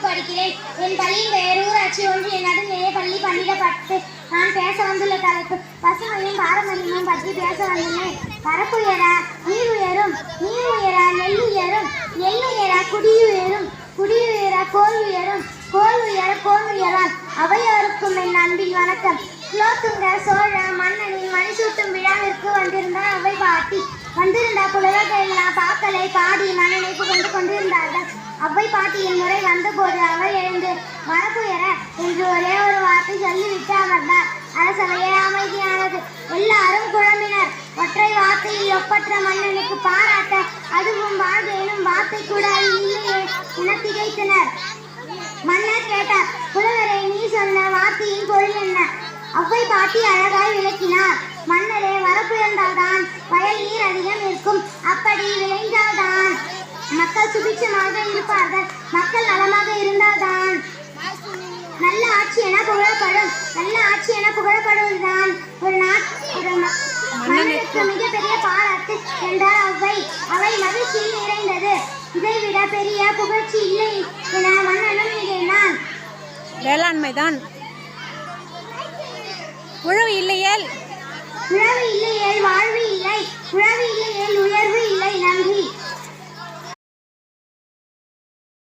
படிக்கிறேன். என் பள்ளியின் பெயர் ஊராட்சி ஒன்றிய நடுநிலைப் பள்ளி பன்னிடப்பட்டு. நான் பேச வந்துள்ள தலைப்பு பசுமையும் பாரம்பரியமும் பற்றி பேச வந்துள்ளேன். பரப்புயர நீர் உயரும், நீர் உயர நெல் உயரும், நெல் உயர குடியுயரும், குடியுயர கோல் உயரும், கோல் உயர கோல் உயரான். அவையோருக்கும் என் அன்பின் வணக்கம். குலோத்துங்க சோழ மன்னனின் மணிசூட்டும் விழாவிற்கு வந்திருந்த அவை பாட்டி. வந்திருந்த புலவர்கள் எல்லாம் பாக்களை பாடி மன்னனை புகழ்ந்து கொண்டிருந்தார்கள். அவ்வை பாட்டியின் முறை வந்தபோது அவர் எழுந்து மரப்புயர என்று ஒரே ஒரு வார்த்தை சொல்லிவிட்டு அமர்ந்தார். அரசவையே அமைதியானது. எல்லாரும் குழம்பினர். ஒற்றை வார்த்தையில் ஒப்பற்ற மன்னனுக்கு பாராட்ட அதுவும் வாழ்வேனும் வார்த்தை கூட இல்லையே என திகைத்தனர். மன்னர் கேட்டார், புலவரே, நீ சொன்ன வார்த்தையின் பொருள் என்ன? அவ்வை பாட்டி அழகாய் விளக்கினார். மன்னரே, வரப்புயர்ந்தால்தான் வயல் நீர் அதிகம் இருக்கும். அப்படி விளைந்தால்தான் மக்கள் சுபிட்சமாக இருப்பார்கள். மக்கள் நலமாக இருந்தால்தான் நல்ல ஆட்சி என புகழப்படும். நல்ல ஆட்சி என புகழப்படுவதுதான் ஒரு மன்னனுக்கு மிகப்பெரிய பாராட்டு என்றார் அவ்வை. அவை மகிழ்ச்சியில் நிறைந்தது. இதைவிட பெரிய புகழ்ச்சி இல்லை என மன்னனும் எண்ணினான். வேளாண்மைதான். உழவு இல்லையேல் வாழ்வு இல்லை. உழவு இல்லையேல் உயர்வு இல்லை.